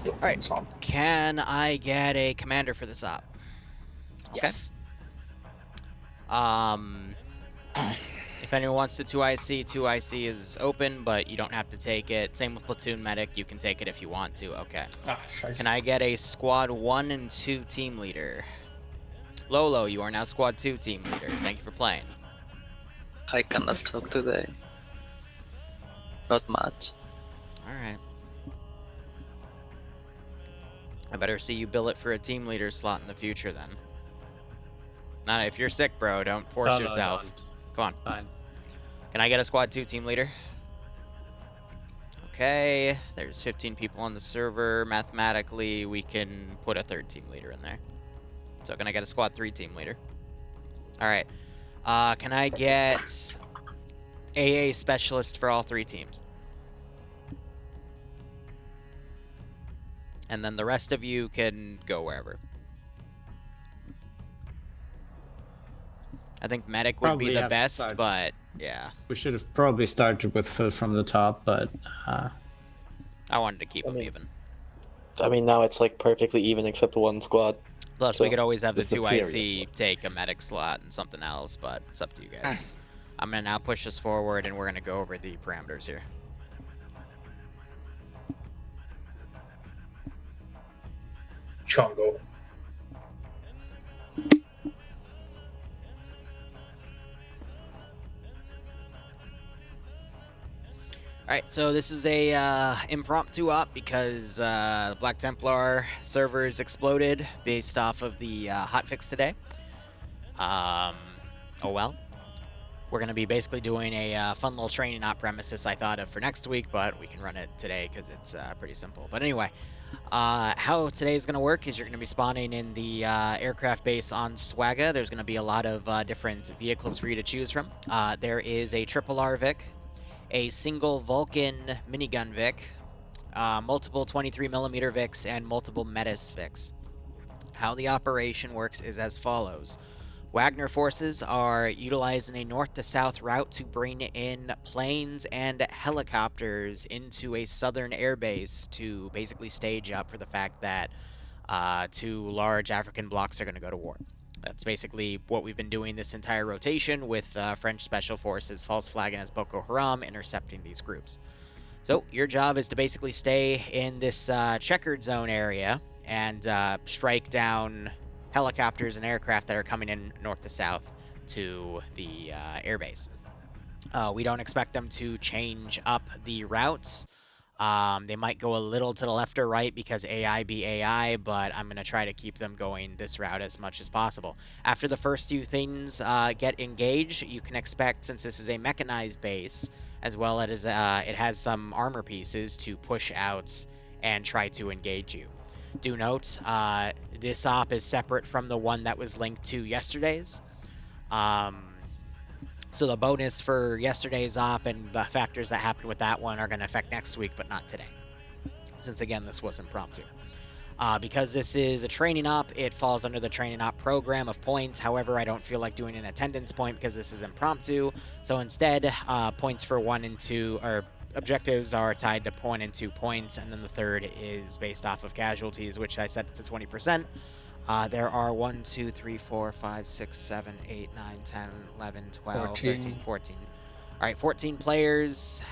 Alright, can I get a commander for this op? Okay. Yes. If anyone wants to 2IC, 2IC is open, but you don't have to take it. Same with Platoon Medic, you can take it if you want to. Okay. Can I get a Squad 1 and 2 team leader? Lolo, you are now Squad 2 team leader. Thank you for playing. I cannot talk today. Not much. Alright. I better see you bill it for a team leader slot in the future then. Not if you're sick, bro, don't force yourself. Don't. Come on. Fine. Can I get a Squad 2 team leader? Okay, there's 15 people on the server. Mathematically, we can put a third team leader in there. So can I get a Squad 3 team leader? Alright. Can I get AA specialist for all 3 teams? And then the rest of you can go wherever. I think medic would Probably be the have to best, start. but yeah. We should have probably started with Phil from the top, but I wanted to keep them even. I mean, now it's like perfectly even except one squad. Plus, So, we could always have the it's superior 2IC take a medic slot and something else, but it's up to you guys. I'm going to now push this forward, and we're going to go over the parameters here. Chongo. Alright, so this is a impromptu op because the Black Templar servers exploded based off of the hotfix today. Oh well. We're going to be basically doing a fun little training op premises I thought of for next week, but we can run it today because it's pretty simple. But anyway, how today's going to work is you're going to be spawning in the aircraft base on Swaga. There's going to be a lot of different vehicles for you to choose from. There is a triple R Vic, a single Vulcan minigun Vic, multiple 23mm Vics, and multiple Metis Vics. How the operation works is as follows. Wagner forces are utilizing a north-to-south route to bring in planes and helicopters into a southern airbase to basically stage up for the fact that 2 large African blocks are going to go to war. That's basically what we've been doing this entire rotation with French Special Forces false flagging as Boko Haram, intercepting these groups. So your job is to basically stay in this checkered zone area and strike down helicopters and aircraft that are coming in north to south to the airbase. We don't expect them to change up the routes. They might go a little to the left or right because AI be AI, but I'm going to try to keep them going this route as much as possible. After the first few things get engaged, you can expect, since this is a mechanized base, as well as it has some armor pieces, to push out and try to engage you. Do note, this op is separate from the one that was linked to yesterday's. So the bonus for yesterday's op and the factors that happened with that one are going to affect next week, but not today. Since, again, this was impromptu. Because this is a training op, it falls under the training op program of points. However, I don't feel like doing an attendance point because this is impromptu. So instead, points for 1 and 2, or objectives are tied to 1 and 2 points, and then the third is based off of casualties, which I set to 20%. There are 1, 2, 3, 4, 5, 6, 7, 8, 9, 10, 11, 12, 13, 14. All right, 14 players.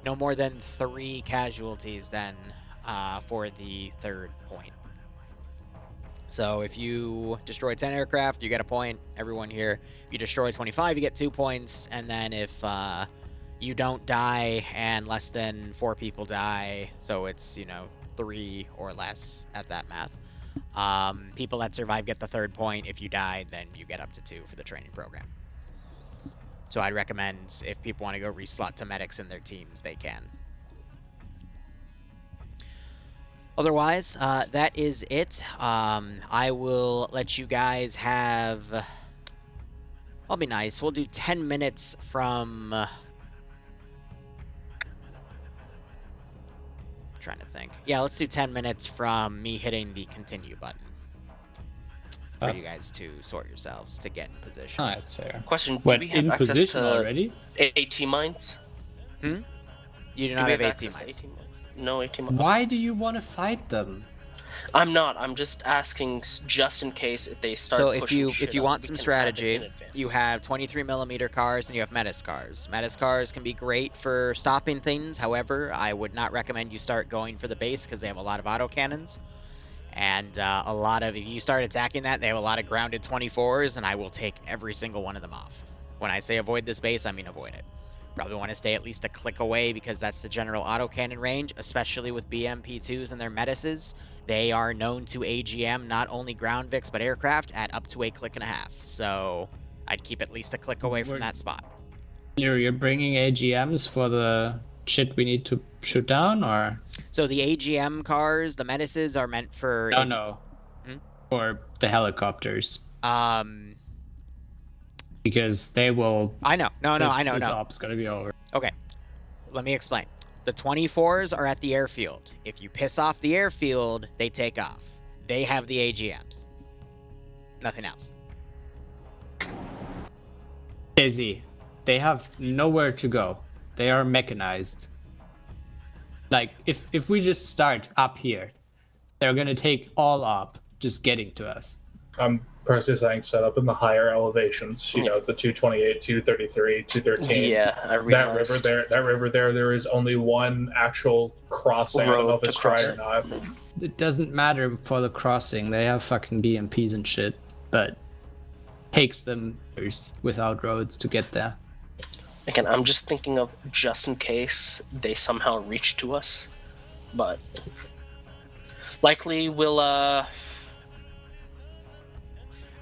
No more than 3 casualties then for the third point. So if you destroy 10 aircraft, you get a point. Everyone here. If you destroy 25, you get 2 points. And then if you don't die and less than 4 people die, so it's, 3 or less at that math. People that survive get the third point. If you die, then you get up to 2 for the training program. So I'd recommend if people want to go reslot to medics in their teams, they can. Otherwise, that is it. I will let you guys have... I'll be nice. We'll do 10 minutes from... trying to think. Yeah, let's do 10 minutes from me hitting the continue button. For you guys to sort yourselves to get in position. Oh, that's fair. Question, do What, we have in access position to already? AT mines? You do Do not we have have 18 access to mines. 18 mines? No AT. Why do you want to fight them? I'm not. I'm just asking just in case if they start So if pushing you shit want up, some we can have it strategy, in advance. you have 23mm cars and you have menace cars. Menace cars can be great for stopping things. However, I would not recommend you start going for the base because they have a lot of autocannons. And a lot of, if you start attacking that, they have a lot of grounded 24s, and I will take every single one of them off. When I say avoid this base, I mean avoid it. Probably want to stay at least a click away because that's the general autocannon range, especially with BMP2s and their menaces. They are known to AGM not only ground Vics but aircraft at up to a click and a half. So I'd keep at least a click away from that spot. You're bringing AGMs for the shit we need to shoot down, or? So the AGM cars, the menaces, are meant for... No. For the helicopters. Because they will... I know. No, I know. This op's gonna be over. Okay. Let me explain. The 24s are at the airfield. If you piss off the airfield, they take off. They have the AGMs. Nothing else. Busy. They have nowhere to go. They are mechanized. Like, if we just start up here, they're gonna take all up just getting to us. I'm personally saying set up in the higher elevations. You know, the 228, 233, 213. Yeah, I realized. That river there. There is only one actual crossing. I don't know if it's dry or not. It doesn't matter for the crossing. They have fucking BMPs and shit, but takes them years without roads to get there. Again, I'm just thinking of just in case they somehow reach to us, but likely we'll I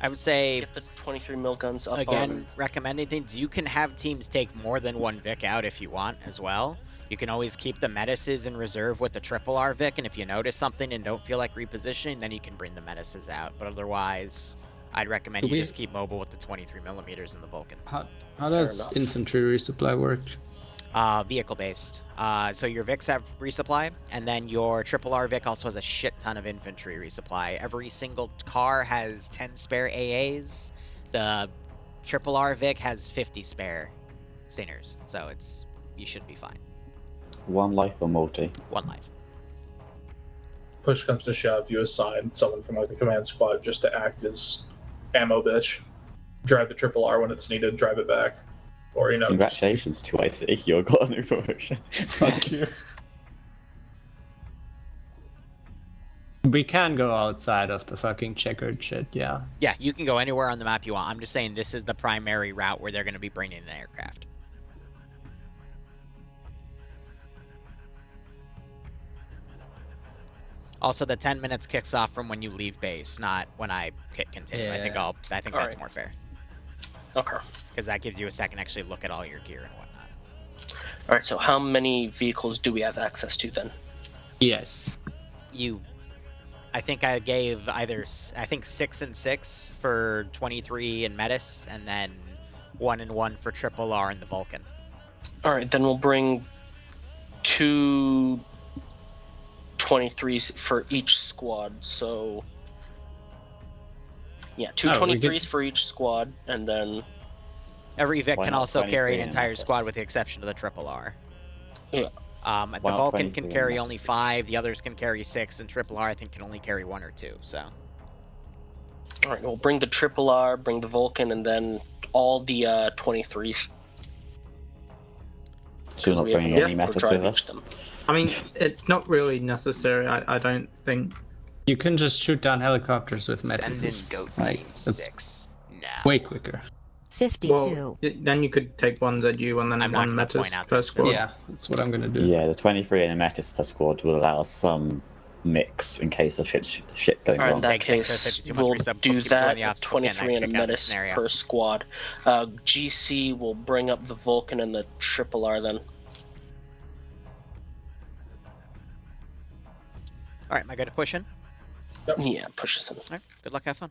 would say, get the 23 mil guns up again, recommending things. You can have teams take more than one Vic out if you want as well. You can always keep the menaces in reserve with the triple R Vic, and if you notice something and don't feel like repositioning, then you can bring the menaces out. But otherwise, I'd recommend you just keep mobile with the 23mm in the Vulcan. How does infantry resupply work? Vehicle-based. So your Vics have resupply, and then your triple R Vic also has a shit ton of infantry resupply. Every single car has 10 spare AAs. The triple R Vic has 50 spare Stingers, so you should be fine. One life or multi? One life. Push comes to shove, you assign someone from like the command squad just to act as ammo bitch. Drive the triple R when it's needed, drive it back. Or, you know, congratulations, 2IC, you got a new promotion. Thank you. We can go outside of the fucking checkered shit, yeah. Yeah, you can go anywhere on the map you want. I'm just saying this is the primary route where they're going to be bringing an aircraft. Also, the 10 minutes kicks off from when you leave base, not when I hit continue. Yeah. I think that's more fair. Okay. Because that gives you a second to actually look at all your gear and whatnot. Alright, so how many vehicles do we have access to then? Yes. I think I gave either, 6 and 6 for 23 and Metis, and then 1 and 1 for triple R and the Vulcan. Alright, then we'll bring 2 23s for each squad, so... Yeah, 2 23s for each squad, and then... Every Vic Why can not also 23 carry an and entire Metis? squad with the exception of the triple R. Yeah. The Why not Vulcan 23 can and carry Metis? only 5, the others can carry 6, and triple R I think can only carry 1 or 2, so... Alright, we'll bring the triple R, bring the Vulcan, and then all the 23s. So you're not bringing any Metis with us? I mean, it's not really necessary, I don't think. You can just shoot down helicopters with Send Metis. in Goat Like, Team that's 6 now. way quicker. 52. Well, then you could take one ZU and then I'm not one gonna Metis point out per that squad. Yeah, that's what I'm gonna do. Yeah, the 23 and a Metis per squad will allow us some mix in case of shit going Alright, wrong. in that Thanks, thanks for case, 52 months we'll resub. do Keep doing that, the obstacle again, 23 and a nice kick out of the Metis scenario. per squad. GC will bring up the Vulcan and the triple R then. Alright, am I good at pushing? Yeah, push this in. Alright, good luck, have fun.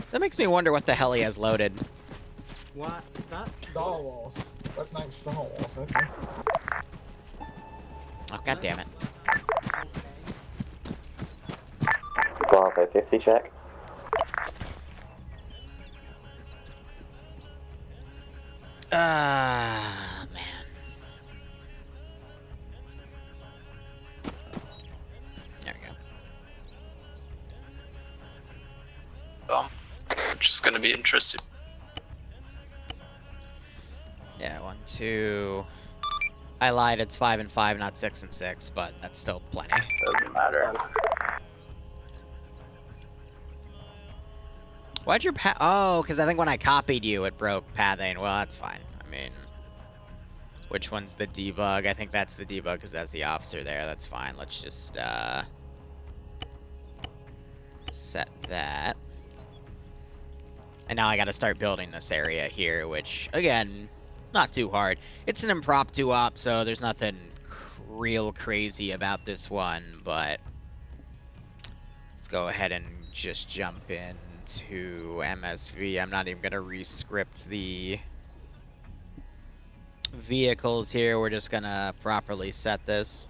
That makes me wonder what the hell he has loaded. What? That? Star Wars. That's not Star Wars, okay. Oh, god damn it. Bravo 50 check. Man. There we go. Which is gonna be interesting. Yeah, 1, 2. I lied. It's 5 and 5, not 6 and 6, but that's still plenty. Doesn't matter. Why'd your path? Oh, because I think when I copied you, it broke pathing. Well, that's fine. I mean, which one's the debug? I think that's the debug because that's the officer there. That's fine. Let's just set that. And now I got to start building this area here, which, again, not too hard. It's an impromptu op, so there's nothing real crazy about this one, but let's go ahead and just jump into MSV. I'm not even going to re-script the vehicles here. We're just going to properly set this.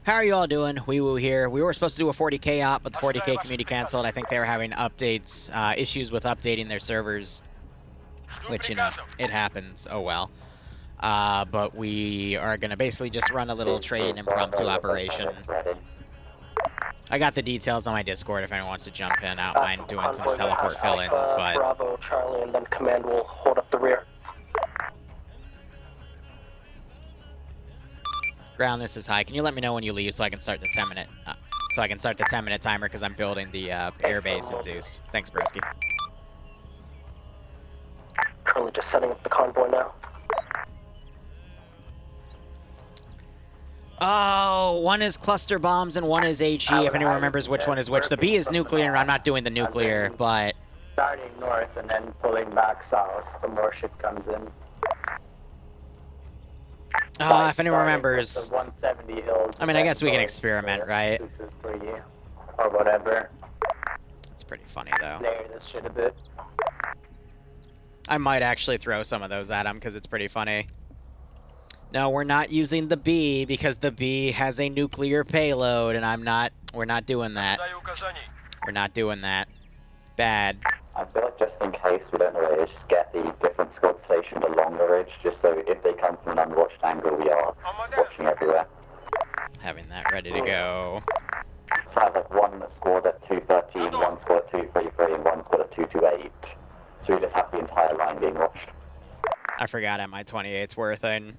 How are you all doing? Wee-woo here. We were supposed to do a 40K op, but the 40K community canceled. I think they were having updates, issues with updating their servers, which, you know, it happens. Oh, well. But we are going to basically just run a little trading impromptu operation. I got the details on my Discord if anyone wants to jump in. I don't mind doing some teleport fill-ins, but... Bravo, Charlie, and then command will hold up the rear. Ground, this is high. Can you let me know when you leave so I can start the 10-minute... so I can start the 10-minute timer because I'm building the air base in Zeus. Thanks, broski. Currently just setting up the convoy now. Oh, one is cluster bombs and one is HE, if anyone remembers which one is which. The B is nuclear, I'm not doing the nuclear, but... Starting north and then pulling back south, the more shit comes in. If anyone remembers... 170 hills. I mean, I guess we can experiment, right? Or whatever. It's pretty funny, though. Layer this shit a bit. I might actually throw some of those at him, because it's pretty funny. No, we're not using the B, because the B has a nuclear payload, and we're not doing that. We're not doing that. Bad. I feel like just in case we don't know where it is, just get the different squad stationed along the ridge, just so if they come from an unwatched angle, we are watching everywhere. Having that ready to go. So I have like one squad at 213, one squad at 233, and one squad at 228. So we just have the entire line being watched. I forgot MI-28's worth in.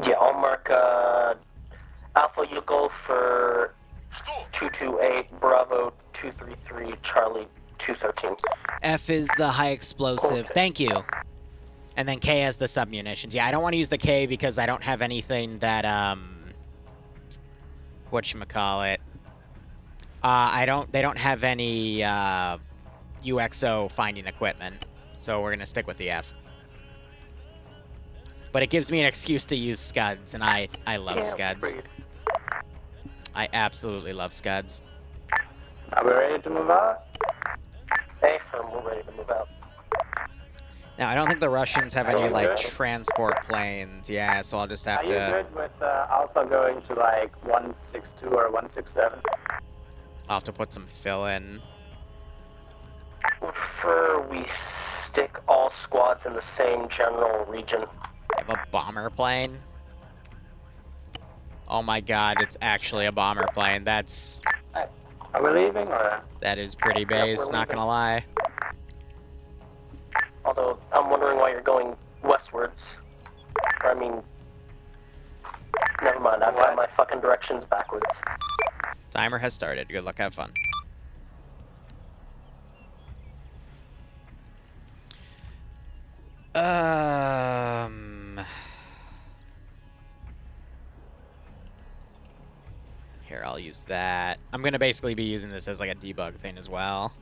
Yeah, I'll mark Alpha, you go for 228, Bravo 233, Charlie 213. F is the high explosive. Thank you. And then K has the submunitions. Yeah, I don't want to use the K because I don't have anything that, whatchamacallit. They don't have any, UXO finding equipment. So we're going to stick with the F. But it gives me an excuse to use Scuds, and I love Scuds. I absolutely love Scuds. Are we ready to move out? Hey, firm, we're ready to move out. Now, I don't think the Russians have any, like, transport planes. Yeah, so I'll just have to... Are you good with Alpha going to, like, 162 or 167? I'll have to put some fill in. Would prefer we stick all squads in the same general region. I have a bomber plane. Oh my god, it's actually a bomber plane. That's... Are we leaving, or...? That is pretty base, not gonna lie. Although, I'm wondering why you're going westwards. Or, I mean... Never mind, I've got my fucking directions backwards. Timer has started. Good luck, have fun. Here, I'll use that. I'm gonna basically be using this as like a debug thing as well.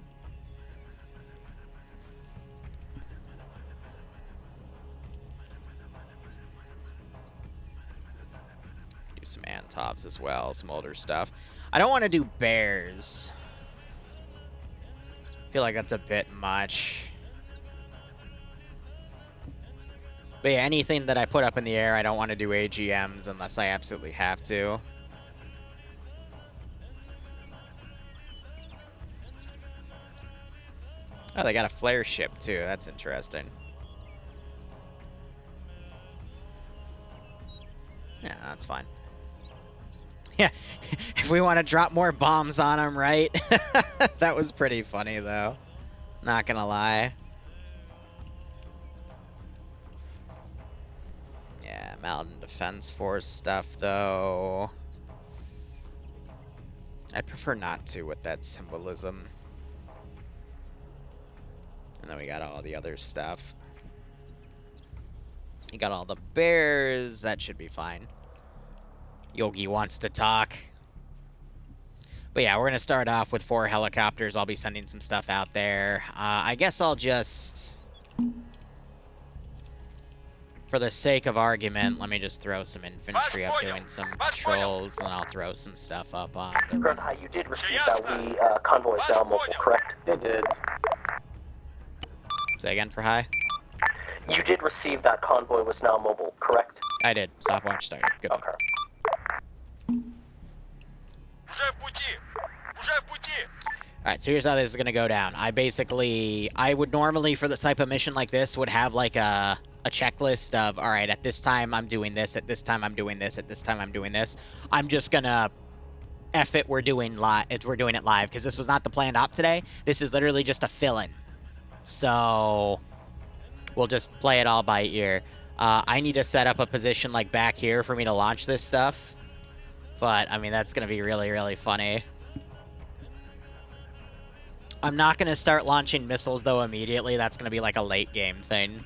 Use some Antovs as well, some older stuff. I don't want to do bears. I feel like that's a bit much. But yeah, anything that I put up in the air, I don't want to do AGMs unless I absolutely have to. Oh, they got a flare ship too. That's interesting. Yeah, that's fine. Yeah, if we want to drop more bombs on them, right? That was pretty funny, though. Not gonna lie. Yeah, Mountain Defense Force stuff, though. I prefer not to with that symbolism. And then we got all the other stuff. You got all the bears. That should be fine. Yogi wants to talk. But yeah, we're going to start off with 4 helicopters. I'll be sending some stuff out there. I guess I'll just... For the sake of argument, let me just throw some infantry up doing some patrols, and I'll throw some stuff up on the... Gerd, hi, you did receive that convoy is now mobile, correct? It did. Say again for high? You did receive that convoy was now mobile, correct? I did. Stopwatch started. Good luck. Okay. Alright, so here's how this is going to go down. I would normally, for the type of mission like this, would have like a checklist of, alright, at this time I'm doing this, at this time I'm doing this, at this time I'm doing this. I'm just going to F it, we're doing it live, because this was not the planned op today. This is literally just a fill-in. So, we'll just play it all by ear. I need to set up a position like back here for me to launch this stuff. But, I mean, that's going to be really, really funny. I'm not going to start launching missiles, though, immediately. That's going to be like a late game thing.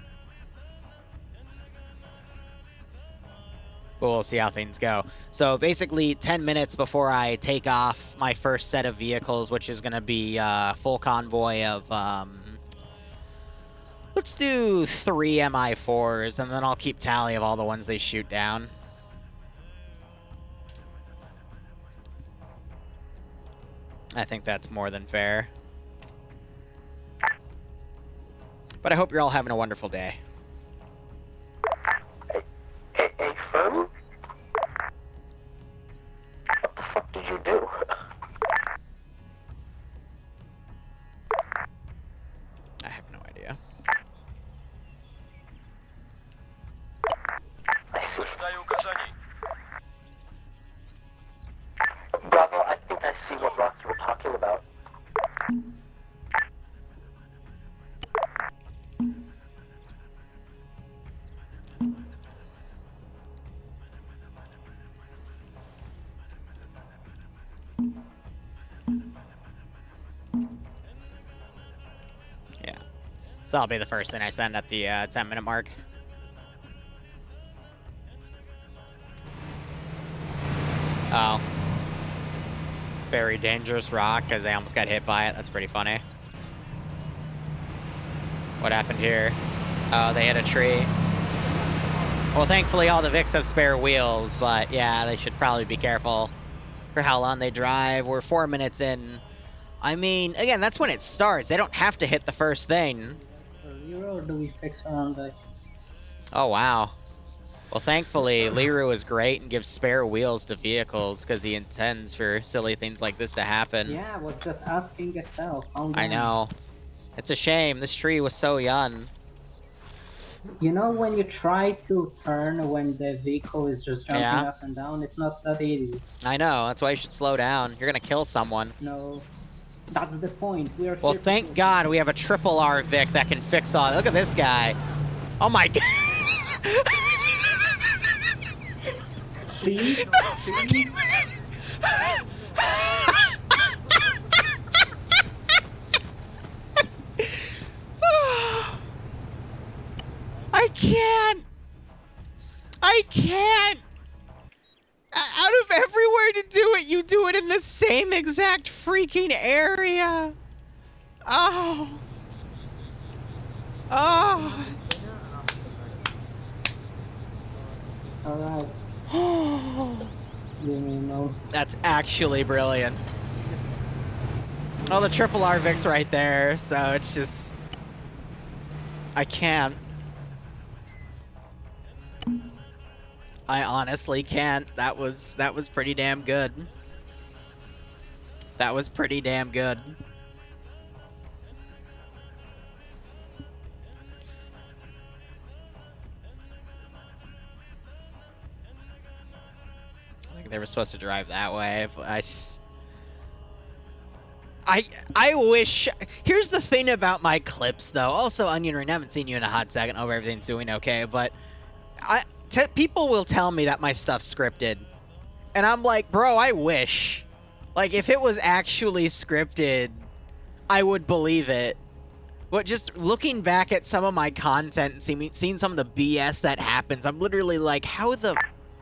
But we'll see how things go. So, basically, 10 minutes before I take off my first set of vehicles, which is going to be a full convoy of... let's do 3 Mi-4s, and then I'll keep tally of all the ones they shoot down. I think that's more than fair. But I hope you're all having a wonderful day. Hey, firm? What the fuck did you do? I have no idea. I see. Bravo, I think I see what rock you were talking about. Yeah. So that'll be the first thing I send at the 10-minute mark. Oh. Very dangerous rock, because I almost got hit by it. That's pretty funny. What happened here? Oh, they hit a tree. Well, thankfully all the Vics have spare wheels, but yeah, they should probably be careful for how long they drive. We're 4 minutes in. I mean, again, that's when it starts. They don't have to hit the first thing. Or do we fix around that? Oh, wow. Well, thankfully, Liru is great and gives spare wheels to vehicles because he intends for silly things like this to happen. Yeah, I was just asking yourself. I know. It's a shame. This tree was so young. You know, when you try to turn when the vehicle is just jumping Yeah. up and down, it's not that easy. I know. That's why you should slow down. You're going to kill someone. No. That's the point. We are Well, here thank God we have a triple R Vic that can fix all. Look at this guy. Oh, my God. See? I can't. I can't. Out of everywhere to do it, you do it in the same exact freaking area. Oh. Oh. It's... Alright. Leave me alone. That's actually brilliant. Oh, the triple R Vic's right there, so it's just... I can't. I honestly can't. That was pretty damn good. That was pretty damn good. They were supposed to drive that way, but I just... I wish... Here's the thing about my clips, though. Also, Onion Ring, I haven't seen you in a hot second. Hope everything's doing okay, but... people will tell me that my stuff's scripted. And I'm like, bro, I wish. Like, if it was actually scripted, I would believe it. But just looking back at some of my content and seeing some of the BS that happens, I'm literally like, how the...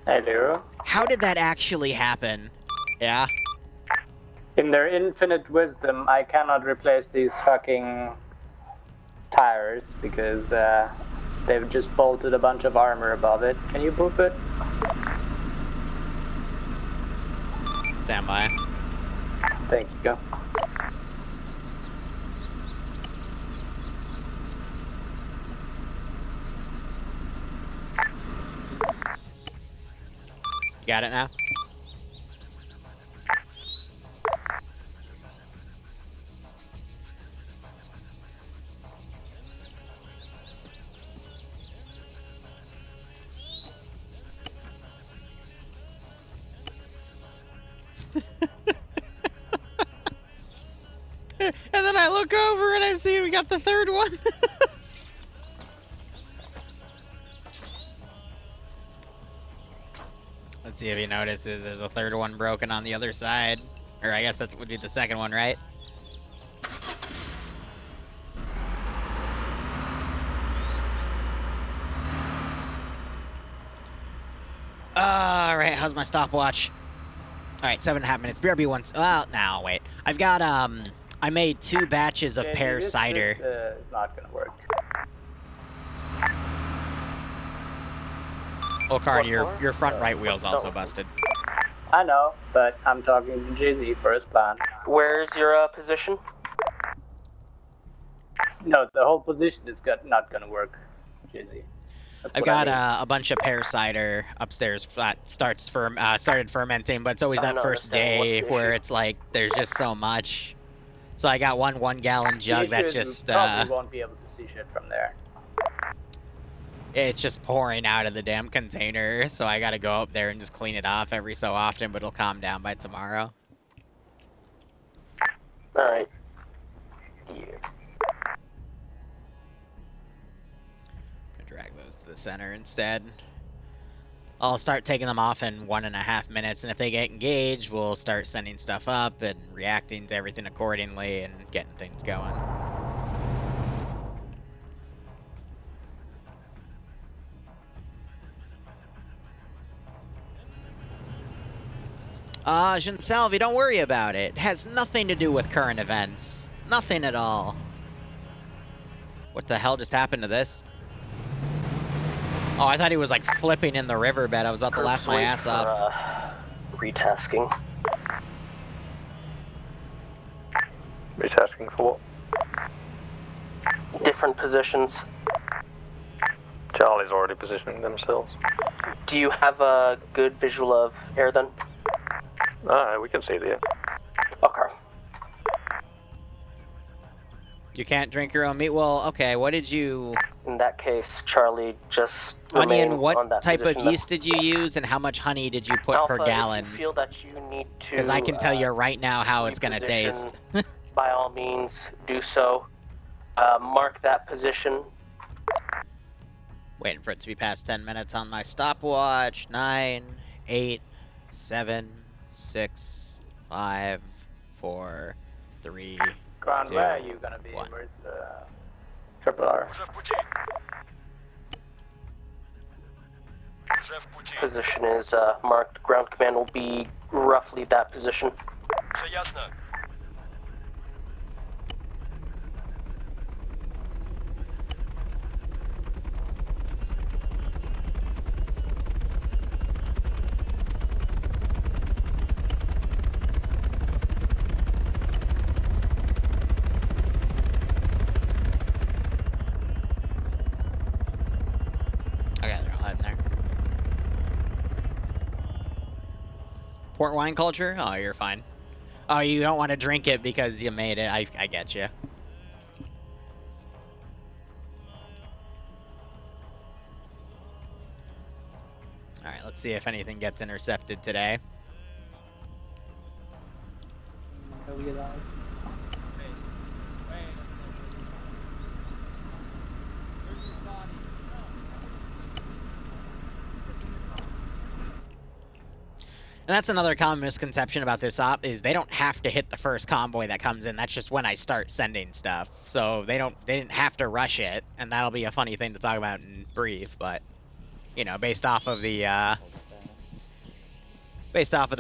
Hey, Liru. How did that actually happen? Yeah? In their infinite wisdom, I cannot replace these fucking tires because they've just bolted a bunch of armor above it. Can you boop it? Stand by. Thank you. Got it now? And then I look over and I see we got the third one. Let's see if he notices there's a third one broken on the other side. Or I guess that would be the second one, right? Alright, how's my stopwatch? Alright, 7.5 minutes. BRB once. Well, now, wait. I've got, I made 2 batches of pear cider. This is not gonna work. Oh, Card, your front right wheel's also busted. I know, but I'm talking to JZ for his plan. Where's your position? No, the whole position is not gonna work, JZ. I've got a bunch of pear cider upstairs that started fermenting, but it's always that first day where it's like there's just so much. So I got one 1-gallon jug that just probably won't be able to see shit from there. It's just pouring out of the damn container, so I gotta go up there and just clean it off every so often, but it'll calm down by tomorrow. Alright. Yeah. Drag those to the center instead. I'll start taking them off in 1.5 minutes, and if they get engaged, we'll start sending stuff up and reacting to everything accordingly and getting things going. Jinsalvi, don't worry about it. It has nothing to do with current events. Nothing at all. What the hell just happened to this? Oh, I thought he was like flipping in the riverbed. I was about to laugh my ass off. Retasking. Retasking for what? Different positions. Charlie's already positioning themselves. Do you have a good visual of air then? We can see the air. Okay. You can't drink your own meat? Well, okay, what did you... In that case, Charlie, just Onion, what type of position yeast did you use, and how much honey did you put per gallon? If you feel that you need to... Because I can tell you right now how it's going to taste. By all means, do so. Mark that position. Waiting for it to be past 10 minutes on my stopwatch. 9, 8, 7, 6, 5, 4, 3, Gron, 2, where are you gonna be? 1. Where's the triple R? Position is marked. Ground command will be roughly that position. Okay, they're all heading there. Port wine culture? Oh, you're fine. Oh, you don't want to drink it because you made it. I get you. Alright, let's see if anything gets intercepted today. you die. And that's another common misconception about this op, is they don't have to hit the first convoy that comes in. That's just when I start sending stuff. So they didn't have to rush it, and that'll be a funny thing to talk about in brief, but you know, based off of the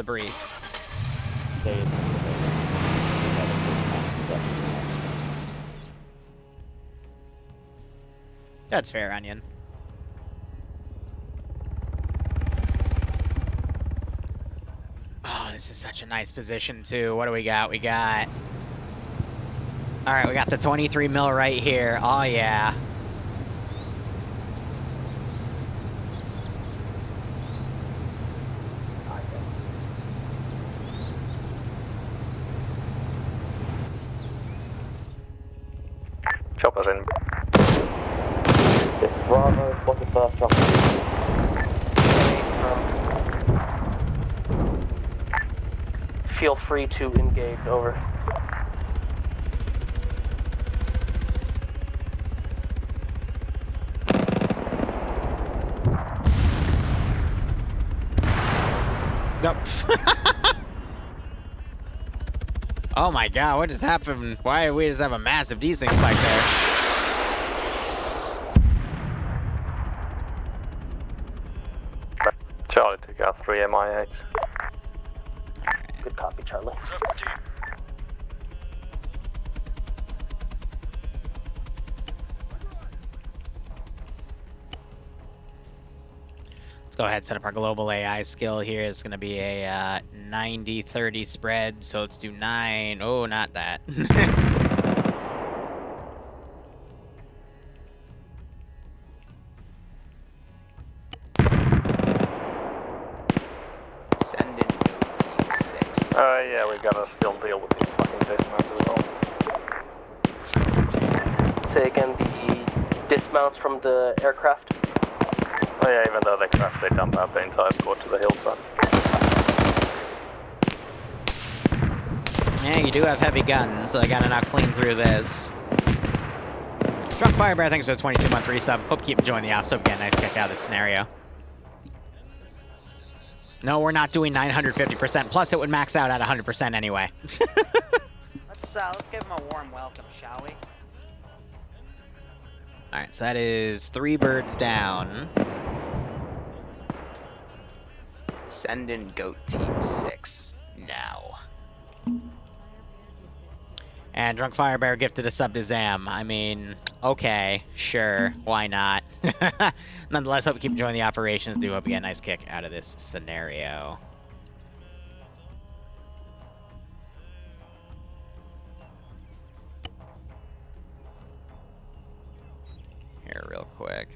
brief. That's fair, Onion. Oh, this is such a nice position, too. What do we got? We got... Alright, we got the 23 mil right here. Oh, yeah. Chopper's in. This is Bravo, what's the first chopper? Feel free to engage, over. Nope. Oh my god, what just happened? Why did we just have a massive desync spike there? Charlie took out 3 MI8s. Good copy, Charlie. Let's go ahead and set up our global AI skill here. It's going to be a 90-30 spread, so let's do 9. Oh, not that. Send in Team 6. Yeah, we gotta still deal with these fucking dismounts as well. Say again, the dismounts from the aircraft? Oh yeah, even though they crashed, they dump out the entire squad to the hillside. Yeah, you do have heavy guns, so I gotta now clean through this. Drunk Firebear, thanks for the 22-month resub. Hope you keep enjoying the ops. Hope you get a nice kick out of this scenario. No, we're not doing 950%. Plus, it would max out at 100% anyway. Let's give him a warm welcome, shall we? All right, so that is 3 birds down. Send in Goat Team 6 now. And Drunk Firebear gifted a sub to Zam. I mean, okay, sure, why not? Nonetheless, hope you keep enjoying the operations. Do hope you get a nice kick out of this scenario. Here, real quick.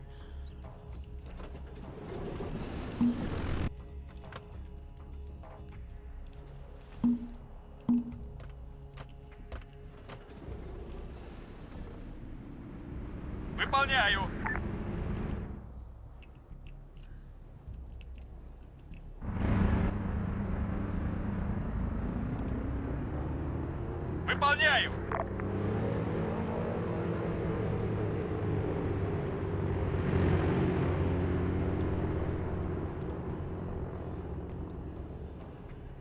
Выполняю. Выполняю.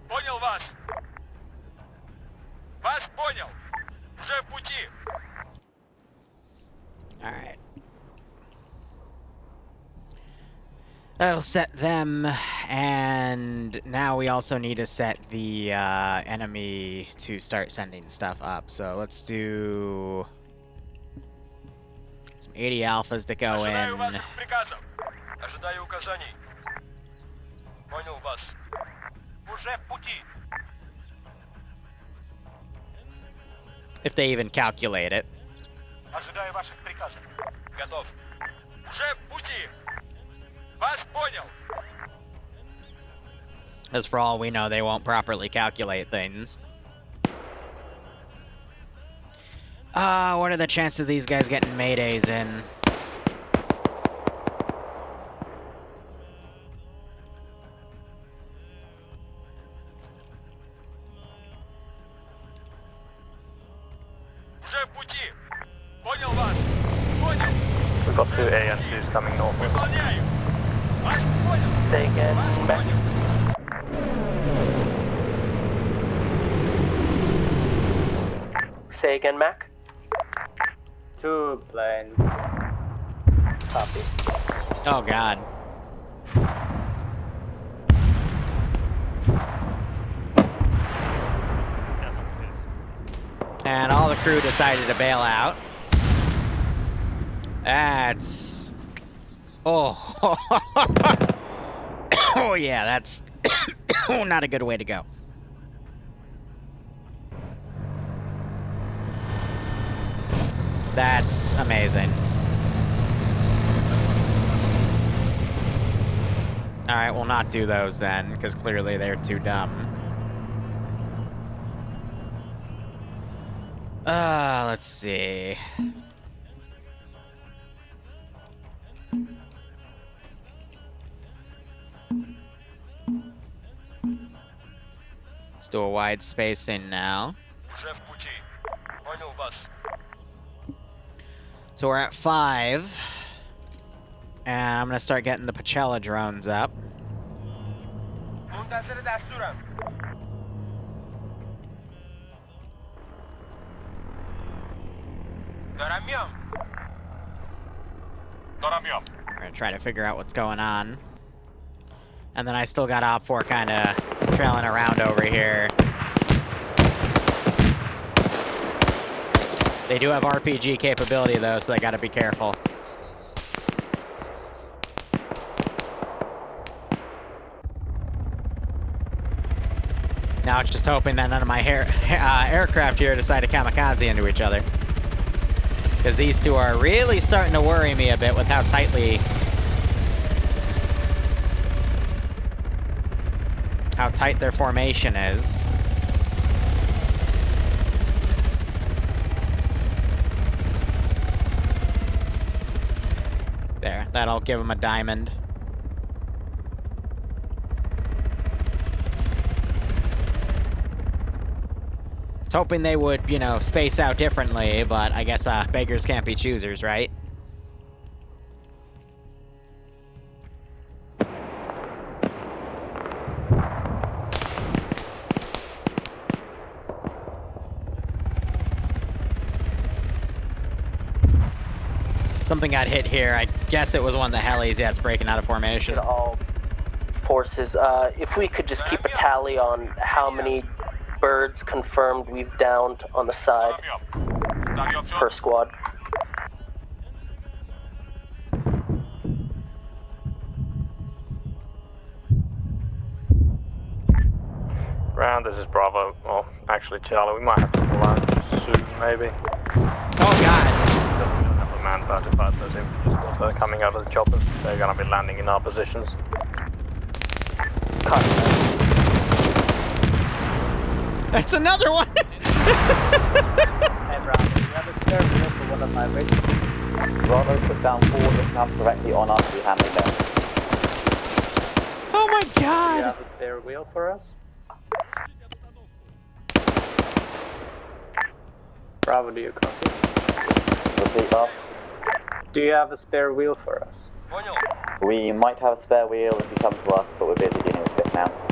Понял вас. Вас понял. Уже в пути. Alright. That'll set them, and now we also need to set the enemy to start sending stuff up. So let's do some 80 alphas to go Ожидаю in. ваших приказов. Ожидаю указаний. Понял вас. Уже в пути. If they even calculate it. Ожидаю ваших приказов. Готов. Уже в пути. Вас понял. As for all we know, they won't properly calculate things. What are the chances of these guys getting maydays in? Уже в пути. Понял вас. Понял. We've got 2 ANCs coming northward. Выполняю. Вас понял. Say again, Вас Mac. понял. Say again, Mac. 2 planes. Copy. Oh god. And all the crew decided to bail out. That's... Oh. Oh yeah, that's not a good way to go. That's amazing. Alright, we'll not do those then, because clearly they're too dumb. Let's see. Let's do a wide spacing now. Уже в пути. Понял вас. So we're at 5. And I'm gonna start getting the Pachella drones up. منتظر دستورم. دارم میام. دارم میام. We're gonna try to figure out what's going on. And then I still got Op 4 kinda trailing around over here. They do have RPG capability though, so they gotta be careful. Now it's just hoping that none of my aircraft here decide to kamikaze into each other. Because these two are really starting to worry me a bit with how tightly... how tight their formation is. There, that'll give them a diamond. I was hoping they would, you know, space out differently, but I guess beggars can't be choosers, right? Something got hit here. I guess it was one of the helis. Yeah, it's breaking out of formation. All forces, if we could just keep a tally on how many birds confirmed we've downed on the side per squad. Ground, this is Bravo. Well, actually, Charlie, we might have to pull out soon, maybe. Oh, God. We don't have the manpower to fight those infantry squads that are coming out of the choppers. They're going to be landing in our positions. That's another one! Hey, Bravo, you have a spare wheel for one of my rigs? Bravo, put down 4, looking up directly on us, we handling them. Oh my Do you god! have a spare wheel for us? Bravo, do you copy? Repeat that. Do you have a spare wheel for us? Понял. We might have a spare wheel if you come to us, but we're busy dealing with dismounts.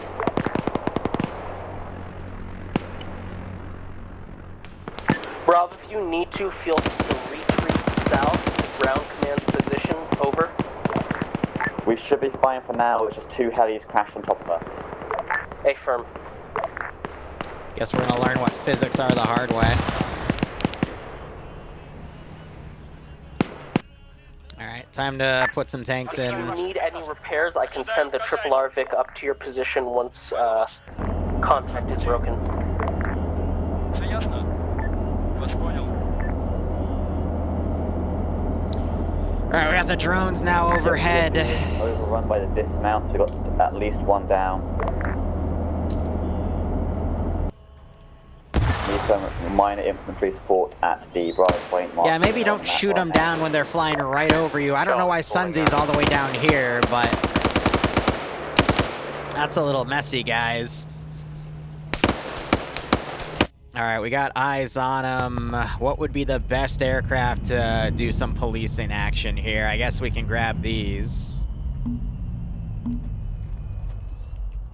Bravo, if you need to, feel free to retreat south to ground command's position. Over. We should be fine for now, it's just 2 helis crashed on top of us. Affirm. Guess we're gonna learn what physics are the hard way. Alright, time to put some tanks in. If you need any repairs, I can send the Triple R Vic up to your position once contact is broken. Все ясно? Вас понял. Alright, we got the drones now overhead. Overrun by the dismounts, we got at least 1 down. Need some minor infantry support at the Bravo Point mark. Yeah, maybe don't shoot them down when they're flying right over you. I don't know why Sunsy's all the way down here, but that's a little messy, guys. All right, we got eyes on them. What would be the best aircraft to do some policing action here? I guess we can grab these.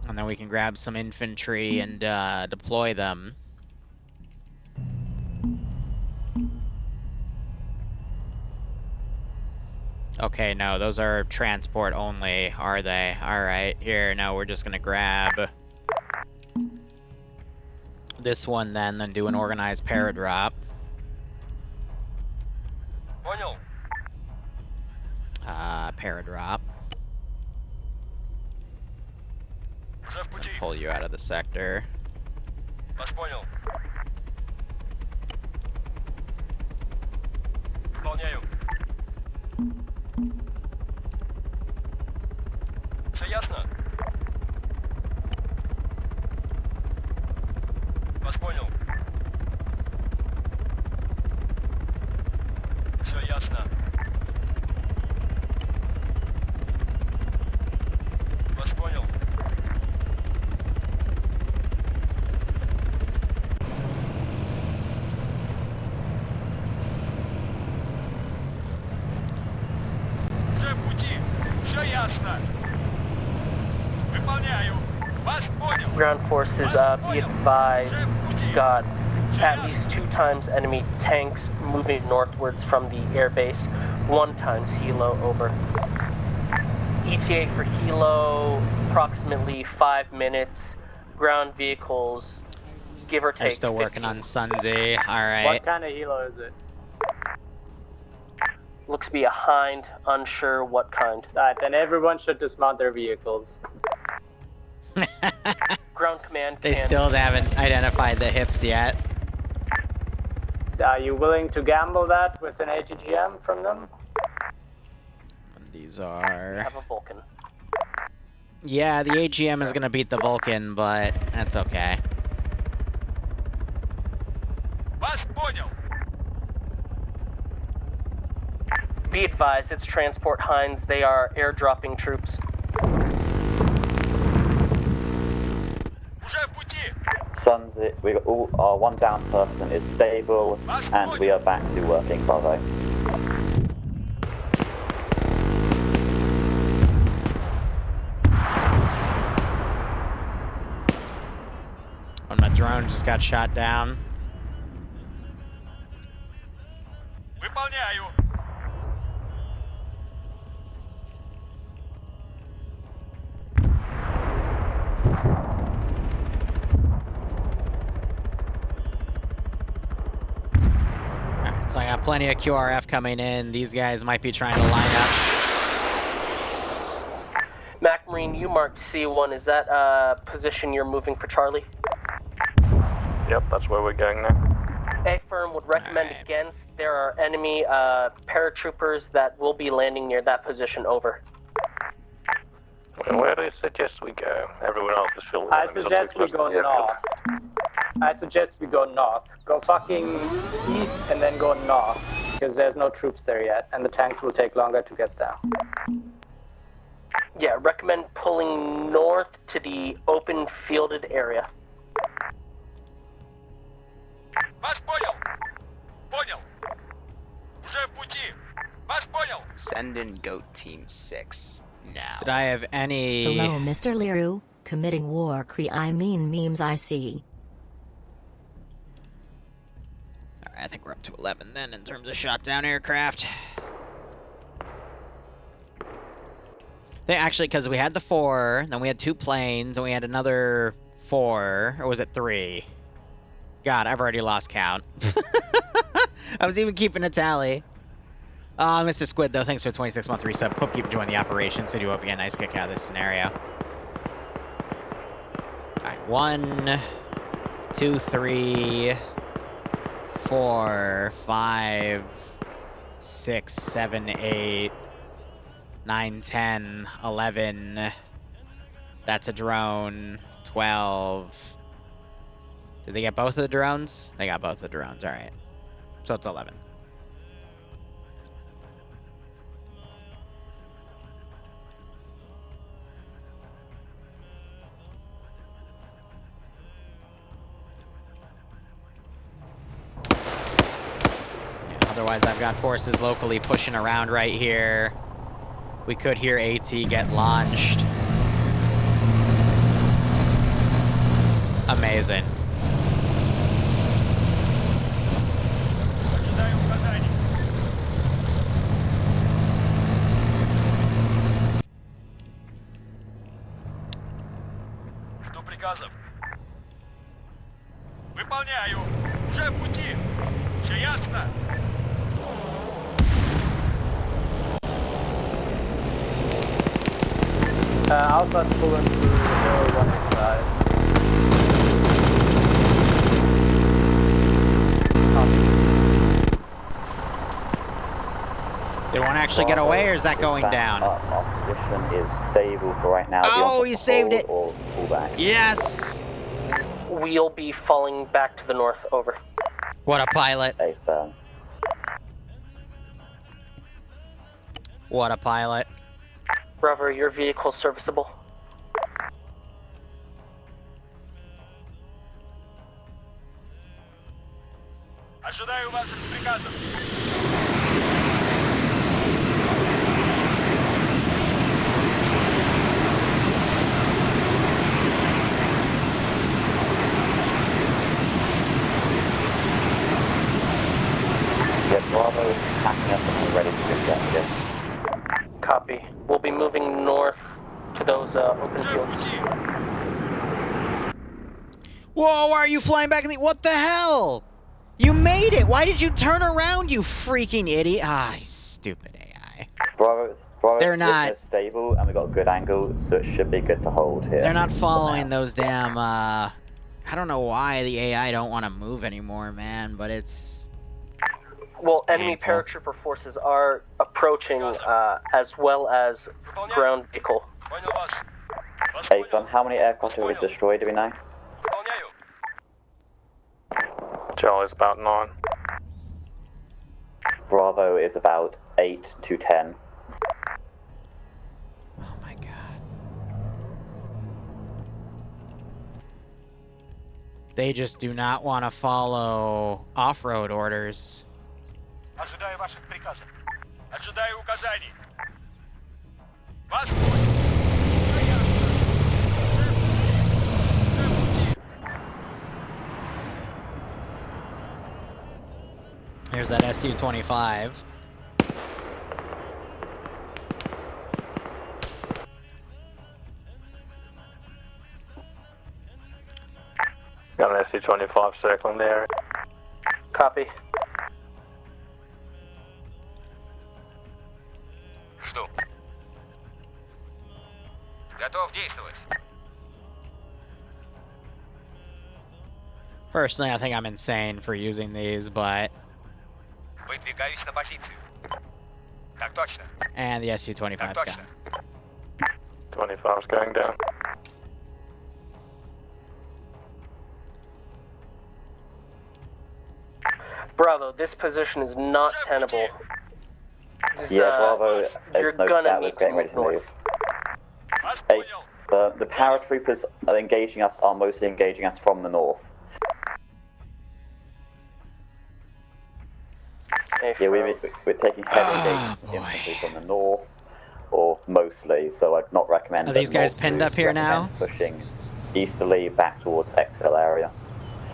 And then we can grab some infantry and deploy them. Okay, no, those are transport only, are they? All right, here, no, we're just gonna grab this one then do an organized paradrop. Понял. Paradrop. Уже в пути. Pull you out of the sector. Вас понял. Выполняю. Все ясно? Вас понял. Все ясно. Вас понял. Уже в пути. Все ясно. Выполняю. Вас понял. Ground forces, be advised, got at least 2 times enemy tanks moving northwards from the airbase, 1 times helo over. ETA for helo, approximately 5 minutes. Ground vehicles, give or They're take. still working 15. on Sunzi. All right. What kind of helo is it? Looks to be a Hind, unsure what kind. Alright, then everyone should dismount their vehicles. Ground command They can... still haven't identified the hips yet. Are you willing to gamble that with an ATGM from them? These We are... have a Vulcan. Yeah, the AGM is gonna beat the Vulcan, but that's okay. Вас понял. Be advised, it's transport Hinds. They are airdropping troops. Уже в пути. Sons, we got all our one down person is stable, and we are back to working. Bravo. When my drone just got shot down. Выполняю. Alright, so I got plenty of QRF coming in. These guys might be trying to line up. Mac Marine, you marked C1. Is that position you're moving for Charlie? Yep, that's where we're going now. A firm would recommend against. There are enemy paratroopers that will be landing near that position. Over. Well, where do you suggest we go? Everyone else is filled with I enemies. suggest we go north. I suggest we go north. Go fucking east and then go north. Because there's no troops there yet, and the tanks will take longer to get there. Yeah, recommend pulling north to the open fielded area. Вас понял. Понял. Уже в пути. Вас понял. Send in Goat Team 6 now. Did I have any... Hello, Mr. Liru. Committing war I mean memes I see. Alright, I think we're up to 11 then in terms of shot down aircraft. They actually, because we had the 4, then we had 2 planes, and we had another 4, or was it 3? God, I've already lost count. I was even keeping a tally. Mr. Squid, though, thanks for 26-month resub. Hope you enjoying the operation. So do hope you get a nice kick out of this scenario. Alright, 1, 2, 3, 4, 5, 6, 7, 8, 9, 10, 11. That's a drone. 12. Did they get both of the drones? They got both of the drones, alright. So it's 11. Otherwise, I've got forces locally pushing around right here. We could hear AT get launched. Amazing. Жду приказов. Выполняю. Уже в пути. Все ясно? Alpha's pulling through the 185. They won't actually get away, or is that going down? Our position is stable for right now. Oh, he saved it. Or pull back. Yes! We'll be falling back to the north, over. What a pilot. What a pilot. Bravo, your vehicle serviceable. Ожидаю ваших приказов. Yeah, Bravo is packing up and we're ready to accept this. Copy. We'll be moving north to those open fields. Whoa, why are you flying back in the... What the hell? You made it! Why did you turn around, you freaking idiot? Ah, stupid AI. Bravo's They're not... is stable and we've got a good angle, so it should be good to hold here. They're not following those damn, I don't know why the AI don't want to move anymore, man, but it's... Well, enemy paratrooper forces are approaching, as well as ground vehicle. Hey, how many aircraft have we destroyed, do we know? Charlie's about 9. Bravo is about 8 to 10. Oh my god. They just do not want to follow off-road orders. Ожидаю ваших приказов. Ожидаю указаний. Вас понял. Все ясно. Уже в пути. Уже в пути. Here's that Su-25. Got an SC-25 circling the area. Copy. Жду. Готов действовать. Personally, I think I'm insane for using these, but... Выдвигаюсь на позицию. Так точно. And the Su-25's gone. 25's going down. Bravo, this position is not tenable. Yeah, Bravo you're is no gonna doubt need getting to ready to move move. Hey, the paratroopers are engaging us, are mostly engaging us from the north. Yeah, we're taking heavy infantry from the north, or mostly, so I'd not recommend... Are these guys pinned up here now? Pushing easterly back towards Exfil area.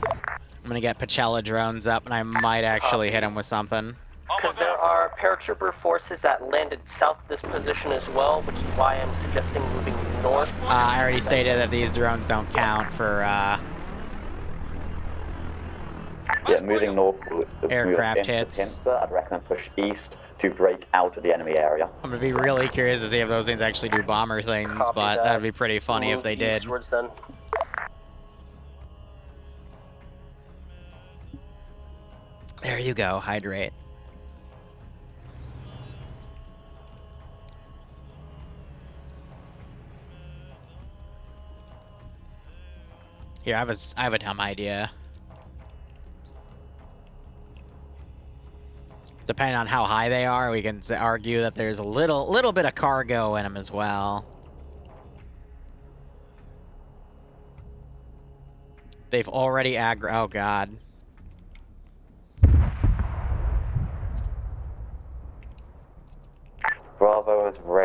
I'm gonna get Pachella drones up, and I might actually hit him with something. Because there are paratrooper forces that landed south of this position as well, which is why I'm suggesting moving north. I already stated that these drones don't count for, Yeah, moving north with aircraft hits. Pincer, I'd recommend push east to break out of the enemy area. I'm gonna be really curious to see if those things actually do bomber things, but that'd be pretty funny if they did. Then. There you go, hydrate. Here, I have a dumb idea. Depending on how high they are, we can argue that there's a little bit of cargo in them as well. They've already oh god.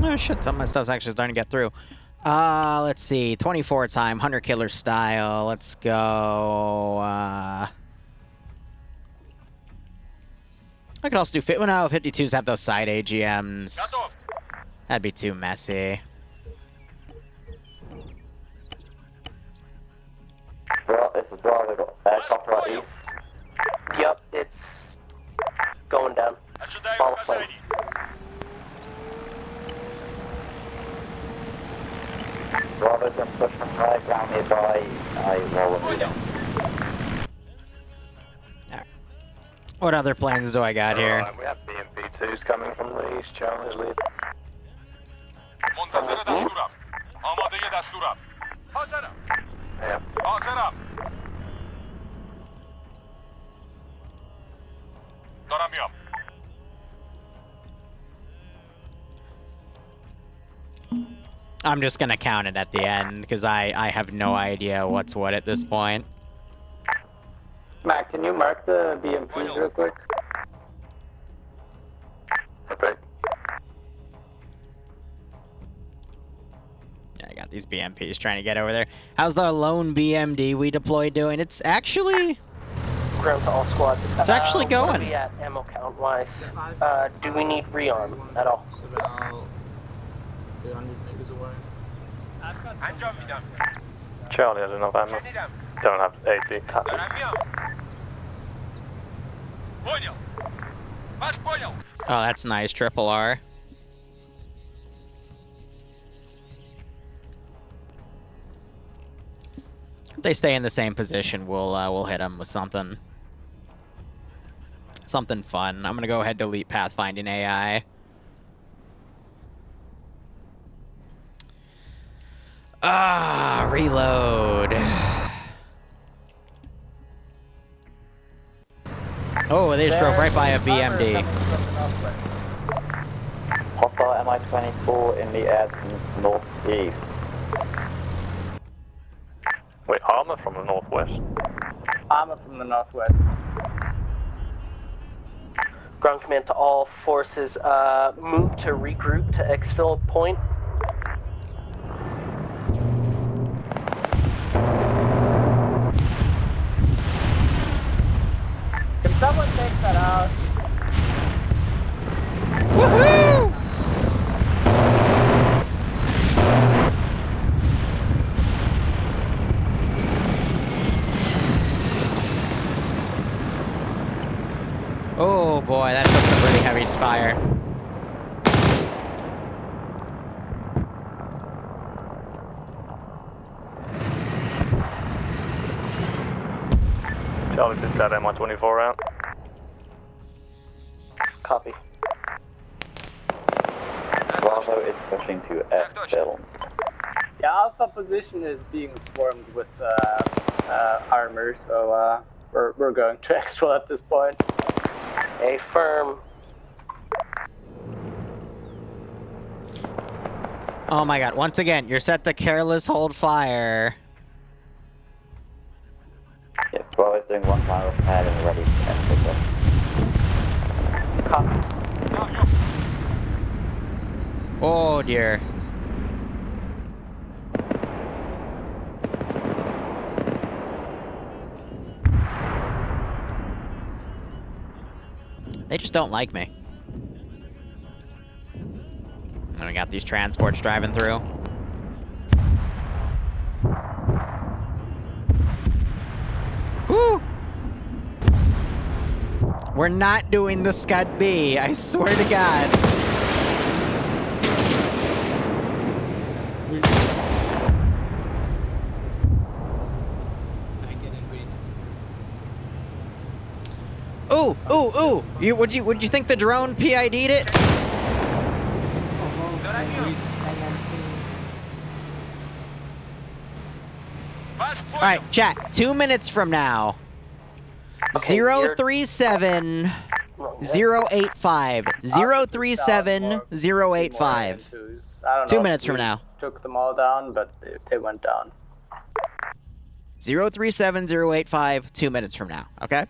Oh shit, some of my stuff's actually starting to get through. Let's see. 24 time, Hunter Killer style. Let's go. I could also do fit. Well, no, 52s have those side AGMs. That'd be too messy. Well, this is Bravo. We've got copter out east. Yep, it's going down. Follow plane. Bravo's going to push from high ground nearby. I roll and read on. What other planes do I got here? We have BMP2s coming from the east, Charlie's lead. منتظر دستورم. آماده دستورم. حاضرم. حاضرم. دارم میام. I'm just gonna count it at the end, because I have no idea what's what at this point. Mac, can you mark the BMPs real quick? Okay. I got these BMPs trying to get over there. How's the lone BMD we deployed doing? It's actually... Ground to all squads. It's actually going. Where are we at ammo count wise? Do we need rearm at all? About 300 meters away. انجام میدم. Charlie has enough ammo. Don't have 80. دارم میام. Понял. Вас понял. Oh, that's nice. Triple R. If they stay in the same position, we'll hit them with something. Something fun. I'm gonna go ahead and delete pathfinding AI. Reload. Oh, they just drove right by a BMD. Hostile Mi-24 in the air to northeast. Wait, armor from the northwest? Armor from the northwest. Ground command to all forces, move to regroup to exfil point. Can someone take that out? Woohoo! Oh boy, that took some pretty heavy fire. Charlie just got Mi-24 out. Copy. Bravo is pushing to exfil. Yeah, Alpha position is being swarmed with armor, so we're going to exfil at this point. Affirm. Oh my god, once again, you're set to careless hold fire. Yeah, Bravo's doing one mile ahead and ready to exfil. Copy. Oh dear. They just don't like me. And we got these transports driving through. Woo! We're not doing the Scud B, I swear to God. Ooh, ooh, ooh! Would you think the drone PID'd it? All right, chat. 2 minutes from now. Okay, 037 085 037 085. 2 minutes from now. Took them all down, but they went down. 037 085. 2 minutes from now. Okay.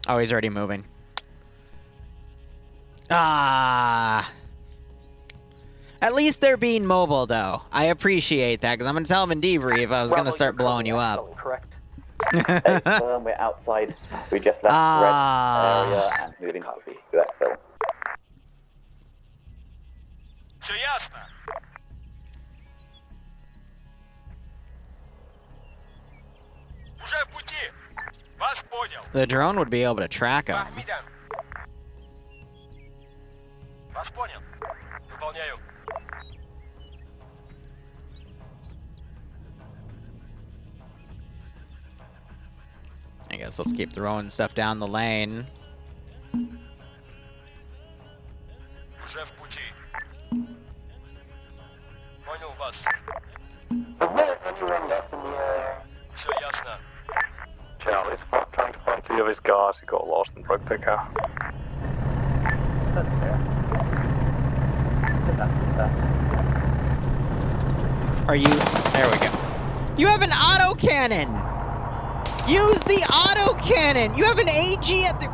Oh, he's already moving. At least they're being mobile, though. I appreciate that, because I'm going to tell them in debrief I was going to start blowing you up. Correct. Exfil, we're outside. We just left red area and moving copy to Exfil. Все ясно? Уже в пути. Вас понял. The drone would be able to track them. Мидан. Вас понял. Выполняю. I guess let's keep throwing stuff down the lane. Уже в пути. Понял вас. Все ясно. Charlie's trying to find two of his guards who got lost in drug picker. That's fair. Are you... There we go. You have an autocannon! Use the autocannon! You have an AG at the...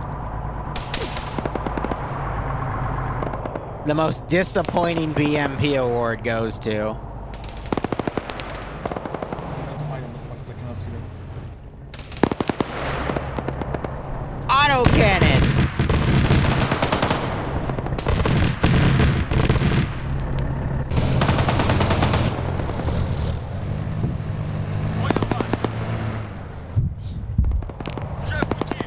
The most disappointing BMP award goes to... Autocannon! Уже в пути.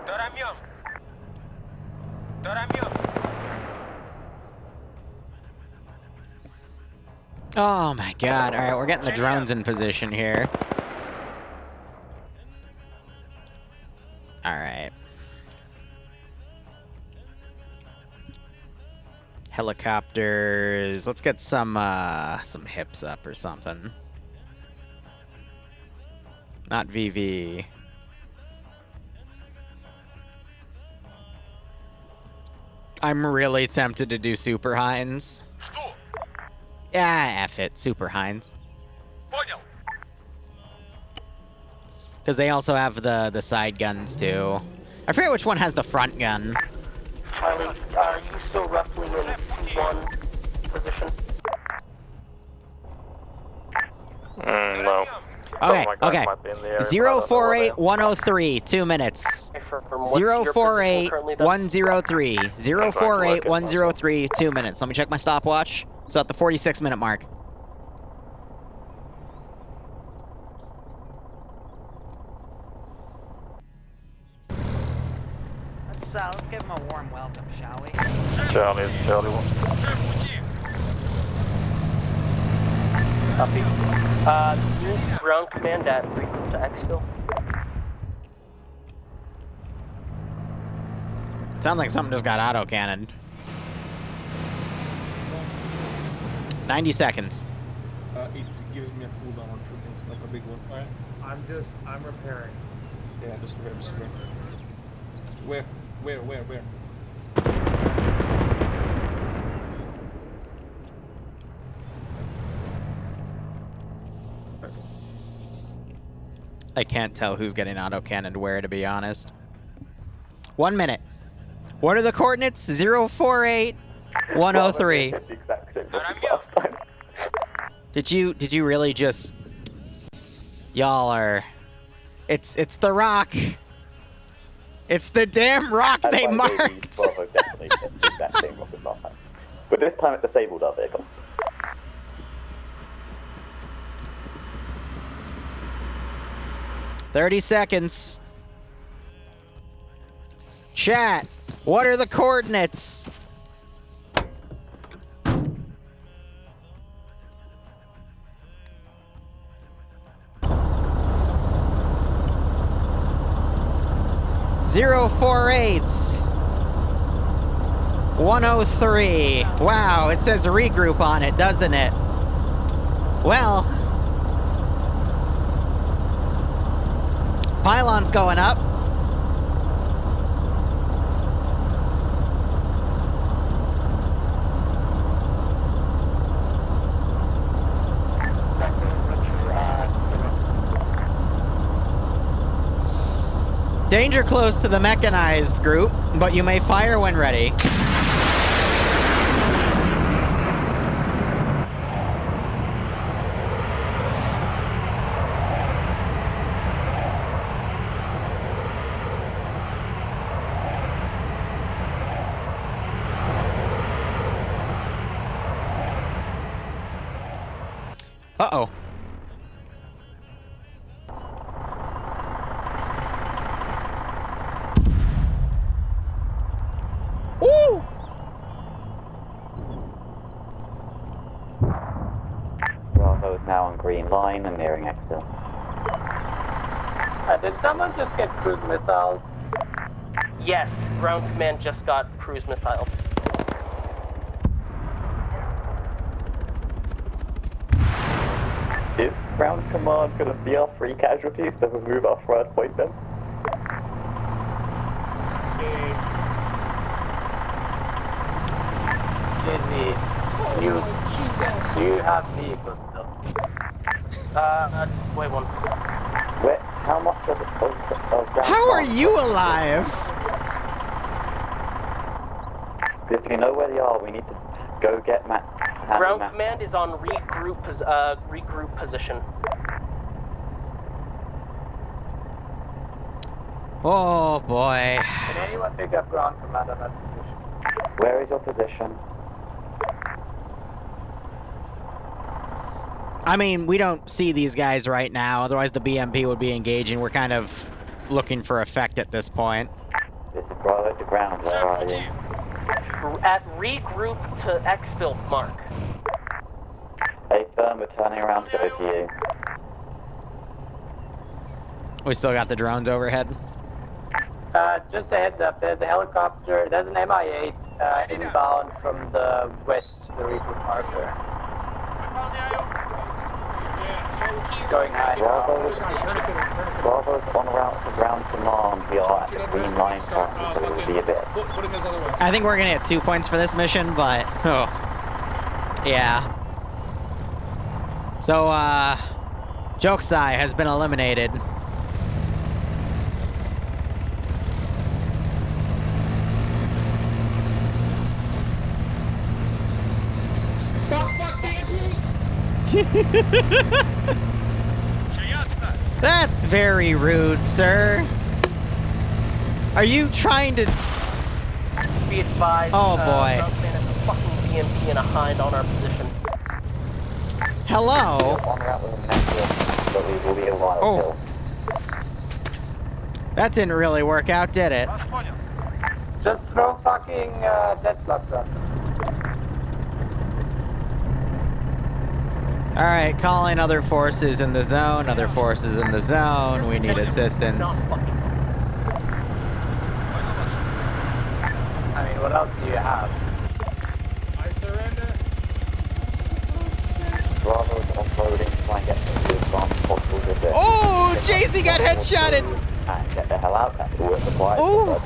Торамем. Торамем. Oh my god. Alright, we're getting the drones in position here. Alright. Helicopters. Let's get some hips up or something. Not VV. I'm really tempted to do Super Heinz. Yeah, F it. Super Heinz. Понял. Because they also have the side guns, too. I forget which one has the front gun. Charlie, are you still roughly in C1 position? No. Okay, my guys okay. might be in the area, but I don't know where they are. 048-103, 2 minutes. From what's your position currently done? 048-103. 048-103, 2 minutes. Let me check my stopwatch. So at the 46-minute mark. Let's give him a warm welcome, shall we? Charlie 1. Copy. Use ground command at regroup to exfil. Sounds like something just got auto-cannoned. 90 seconds. It gives me a cooldown on shooting, like a big one. Alright. I'm repairing. Yeah, just repair. Where? I can't tell who's getting auto-cannoned where, to be honest. 1 minute. What are the coordinates? 048-103. Did you really just... Y'all are... It's the rock. It's the damn rock they marked. But this time it disabled our vehicle. $30 seconds. Chat, what are the coordinates? Zero 48 103. Wow, it says regroup on it, doesn't it? Well, pylon's going up. Danger close to the mechanized group, but you may fire when ready. Uh-oh. Ooh! Bravo is now on green line and nearing exfil. Did someone just get cruise missiles? Yes, ground command just got cruise missile. Is ground command gonna be our free casualties to remove our third point then? Dizzy, you have vehicles still. Wait one. Where, how much of ground How are command- you alive? If you know where they are, we need to go get Ground command is on regroup position. Oh boy. Can anyone pick up ground command on that position? Where is your position? I mean, we don't see these guys right now, otherwise the BMP would be engaging. We're kind of looking for effect at this point. This is Bravo to ground, where are you? At regroup to exfil mark. Hey firm, we're turning around to go to you. We still got the drones overhead. Just a heads up, there's a helicopter, there's an MI-8 inbound from the west, the regroup marker. Going high. Bravo's on route to ground command. We are at the green line currently, so it will be a bit. I think we're gonna get 2 points for this mission, but yeah. So Joksai has been eliminated. That's very rude, sir. Are you trying to... Be advised, oh boy. ground command has a fucking BMP and a hind on our position. Hello? But we will be a while Oh. That didn't really work out, did it? Just throw fucking deadlock thrusters. Alright, calling other forces in the zone. Other forces in the zone. We need assistance. I mean, what else do you have? I surrender. Bravo's offloading to try and get to the advanced possible with it. Oh, JC got headshotted! And get the hell out of there. We're quiet. Oh!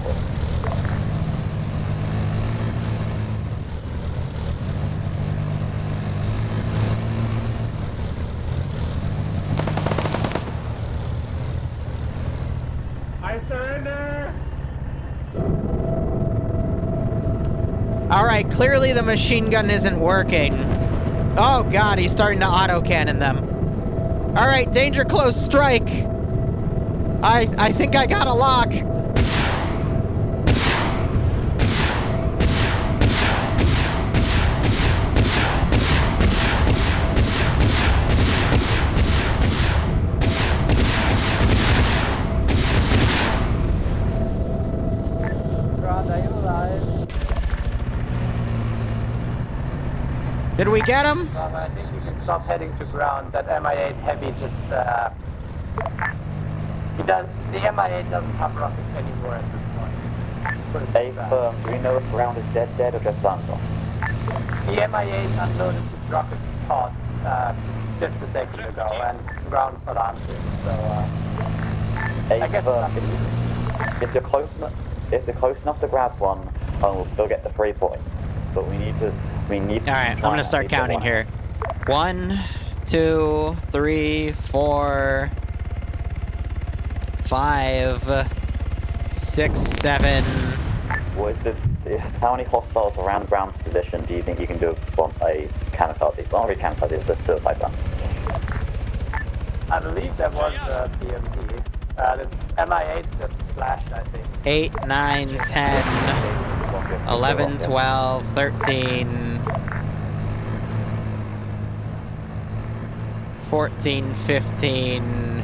I surrender. Alright, clearly the machine gun isn't working. Oh god, he's starting to auto-cannon them. Alright, danger close strike. I think I got a lock. Rod, are you alive? Did we get him? I think you can stop heading to ground. That MI-8 heavy just, the MI-8 doesn't have rockets anymore at this point. Hey, firm, do we know if ground is dead or just under? The MI-8 unloaded its rocket pods just a second ago, and ground's not answering, so Hey, I guess firm, if they're close enough to grab one, we'll still get the 3 points. But we need to. Alright, I'm gonna start counting here. 1, 2, 3, 4, 5, 6, 7. What is how many hostiles around ground's position do you think you can do a casualty? Not really casualty, it's a suicide run. I believe there was a BMP. The MI8 just splashed, I think. 8, 9, 10, 11, 12, 13, 14, 15,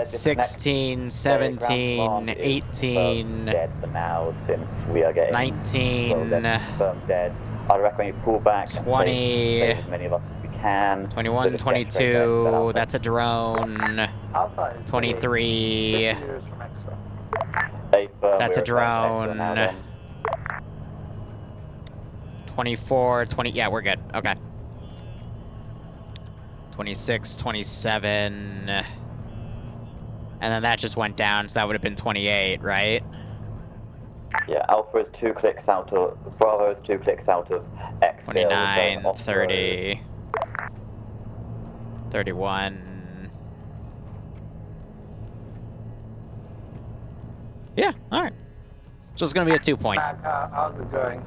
16, 17, 18, dead for now, since we are getting 19, dead. I'd recommend you pull back 20, and save as many of us as we can. 21, 22, that's a drone. Alpha is 23, 50 meters from Exo. that's a drone. 24, 20, yeah, we're good, okay. 26, 27, and then that just went down, so that would have been 28, right? Yeah, Alpha is 2 clicks out of, Bravo is 2 clicks out of X. 29, 30, 31. Yeah, alright. So it's gonna be a 2-point. How's it going?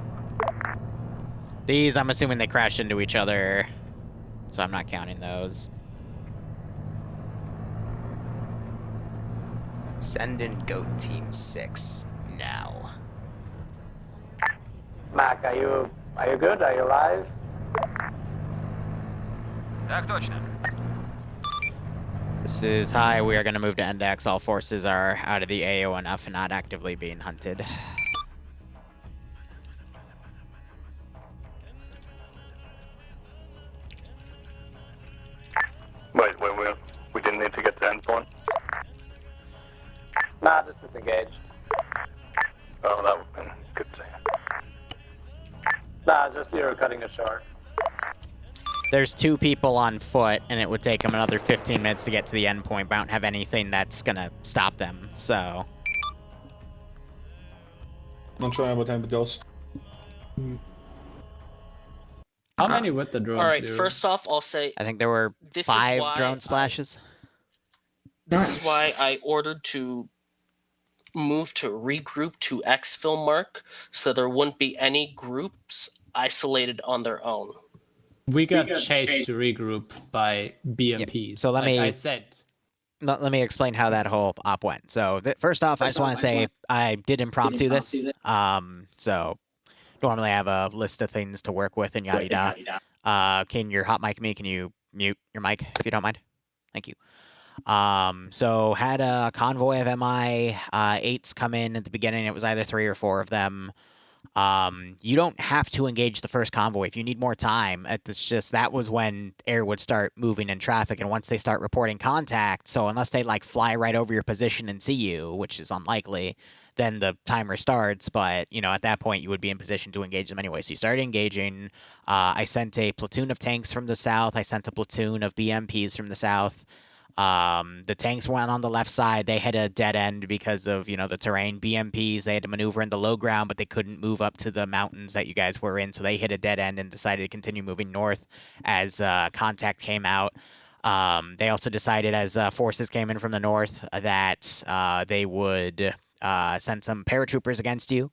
These, I'm assuming they crashed into each other, so I'm not counting those. Send in GOAT Team 6 now. Mac, are you good? Are you alive? Так точно. This is high. We are going to move to Index. All forces are out of the AONF and not actively being hunted. Wait, we didn't need to get to endpoint? Nah, just disengaged. Oh, that would have been good to hear. Nah, just you're cutting it short. There's 2 people on foot, and it would take them another 15 minutes to get to the endpoint, but I don't have anything that's going to stop them, so... Not sure about anybody else. How many with the drones? Alright, Liru? first off, I'll say... I think there were 5 drone splashes. This is why I ordered to move to regroup to exfil mark, so there wouldn't be any groups isolated on their own. We got chased to regroup by BMPs. Yep. So let I said. Let me explain how that whole op went. So first off, I just want to say I did impromptu this. So normally I have a list of things to work with and yada yada. Can your hot mic me? Can you mute your mic if you don't mind? Thank you. So had a convoy of MI8s come in at the beginning. It was either 3 or 4 of them. You don't have to engage the first convoy if you need more time. It's just that was when air would start moving in traffic, and once they start reporting contact, so unless they like fly right over your position and see you, which is unlikely, then the timer starts. But you know, at that point you would be in position to engage them anyway. So you start engaging. I sent a platoon of tanks from the south. I sent a platoon of BMPs from the south. The tanks went on the left side. They had a dead end because of, you know, the terrain. BMPs, they had to maneuver in the low ground, but they couldn't move up to the mountains that you guys were in. So they hit a dead end and decided to continue moving north as contact came out. They also decided as forces came in from the north that they would send some paratroopers against you.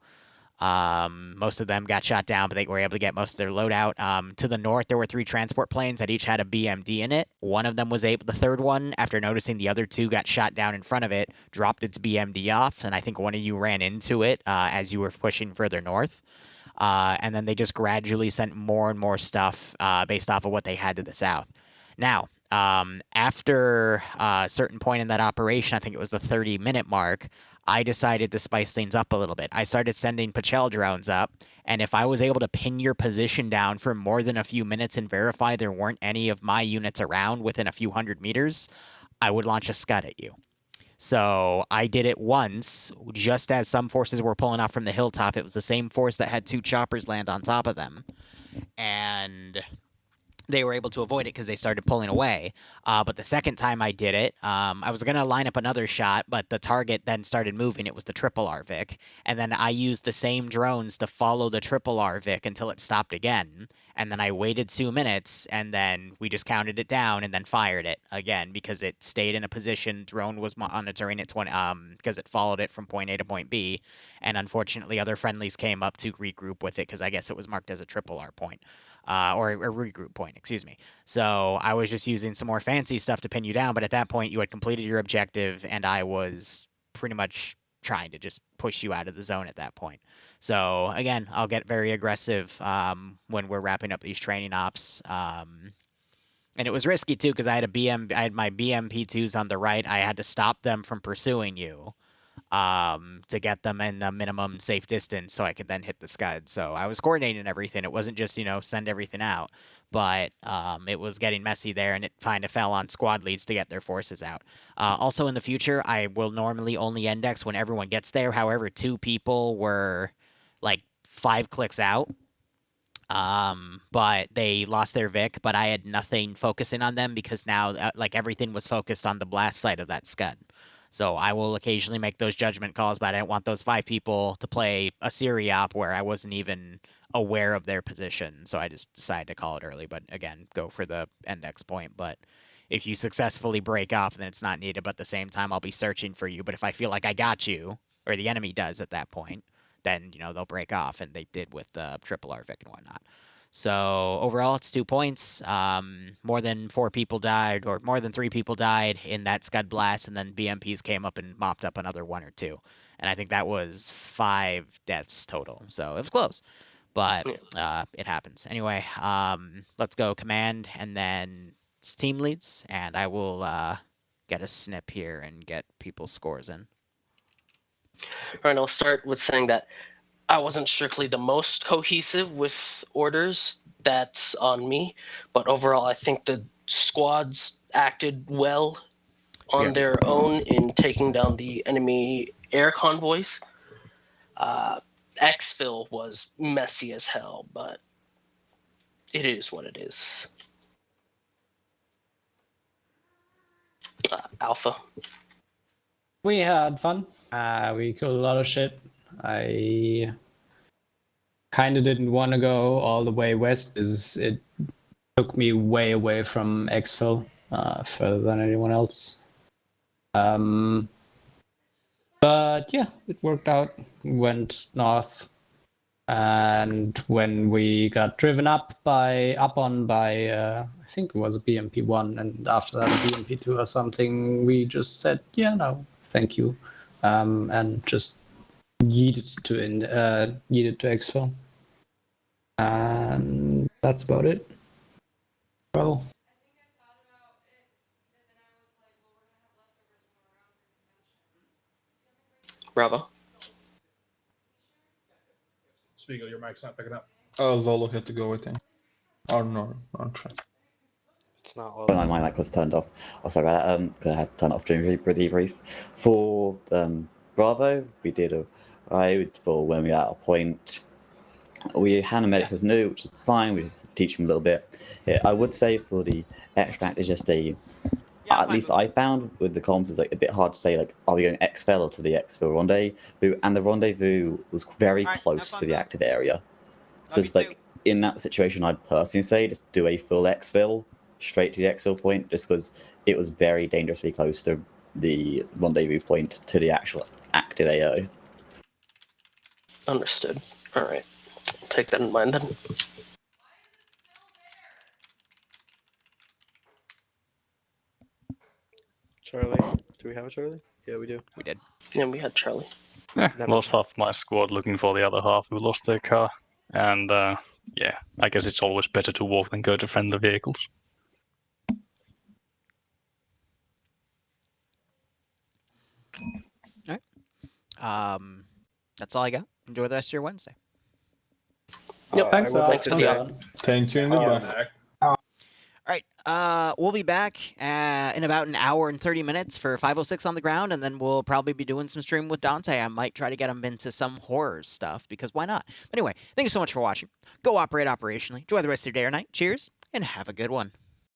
Most of them got shot down, but they were able to get most of their loadout. To the north, there were 3 transport planes that each had a BMD in it. One of them was able, the third one, after noticing the other 2 got shot down in front of it, dropped its BMD off, and I think one of you ran into it as you were pushing further north. And then they just gradually sent more and more stuff based off of what they had to the south. Now, after a certain point in that operation, I think it was the 30-minute mark, I decided to spice things up a little bit. I started sending Pachel drones up, and if I was able to pin your position down for more than a few minutes and verify there weren't any of my units around within a few hundred meters, I would launch a scud at you. So I did it once, just as some forces were pulling off from the hilltop. It was the same force that had 2 choppers land on top of them. And they were able to avoid it because they started pulling away. But the second time I did it, I was going to line up another shot, but the target then started moving. It was the triple RVIC. And then I used the same drones to follow the triple RVIC until it stopped again. And then I waited 2 minutes, and then we just counted it down and then fired it again because it stayed in a position. Drone was monitoring it because it followed it from point A to point B. And unfortunately, other friendlies came up to regroup with it because I guess it was marked as a triple R point. Or a regroup point, excuse me. So I was just using some more fancy stuff to pin you down, but at that point, you had completed your objective, and I was pretty much trying to just push you out of the zone at that point. So again, I'll get very aggressive when we're wrapping up these training ops. And it was risky too because I had my BMP2s on the right. I had to stop them from pursuing you to get them in a minimum safe distance so I could then hit the scud. So I was coordinating everything. It wasn't just, send everything out, but it was getting messy there, and it kind of fell on squad leads to get their forces out. Also in the future, I will normally only index when everyone gets there. However, 2 people were like 5 clicks out. But they lost their Vic, but I had nothing focusing on them because now everything was focused on the blast site of that scud. So I will occasionally make those judgment calls, but I didn't want those 5 people to play a Siri op where I wasn't even aware of their position. So I just decided to call it early, but again, go for the index point. But if you successfully break off, then it's not needed. But at the same time, I'll be searching for you. But if I feel like I got you, or the enemy does at that point, then, they'll break off, and they did with the triple R Vic and whatnot. So overall, it's 2 points. More than 4 people died, or more than 3 people died in that scud blast, and then BMPs came up and mopped up another 1 or 2. And I think that was 5 deaths total. So it was close, but it happens. Anyway, let's go command and then team leads, and I will get a snip here and get people's scores in. All right, I'll start with saying that I wasn't strictly the most cohesive with orders. That's on me. But overall, I think the squads acted well on their own in taking down the enemy air convoys. Exfil was messy as hell, but it is what it is. Alpha. We had fun. We killed a lot of shit. I kind of didn't want to go all the way west, as it took me way away from exfil, further than anyone else. But yeah, it worked out. We went north, and when we got driven up on by I think it was a BMP1, and after that a BMP2 or something, we just said, yeah, no, thank you, and just yeeted to exfil. And that's about it. Bro. Bravo. Spiegel, your mic's not picking up. Lolo had to go, I think. Or no, on track. It's not. Well, my mic was turned off. Oh, sorry about that. Because I had to turn it off during the debrief. For Bravo, we did a ride for when we were at a point. We had a medic was new, which is fine. We had to teach him a little bit. Yeah, I would say for the extract, it's just at least I found with the comms, it's a bit hard to say, are we going exfil or to the exfil rendezvous? And the rendezvous was very close to the active area. So it's in that situation, I'd personally say just do a full exfil straight to the exfil point, just because it was very dangerously close to the rendezvous point to the actual active AO. Understood. All right. I'll take that in mind then. Charlie? Do we have a Charlie? Yeah, we do. We did. Yeah, we had Charlie. Yeah, lost half my squad looking for the other half who lost their car. And yeah, I guess it's always better to walk than go to friendly vehicles. All right. That's all I got. Enjoy the rest of your Wednesday. Yep, thanks. Thank you, and goodbye. All right, we'll be back in about an hour and 30 minutes for 506 on the ground, and then we'll probably be doing some stream with Dante. I might try to get him into some horror stuff, because why not? But anyway, thank you so much for watching. Go operate operationally. Enjoy the rest of your day or night. Cheers, and have a good one.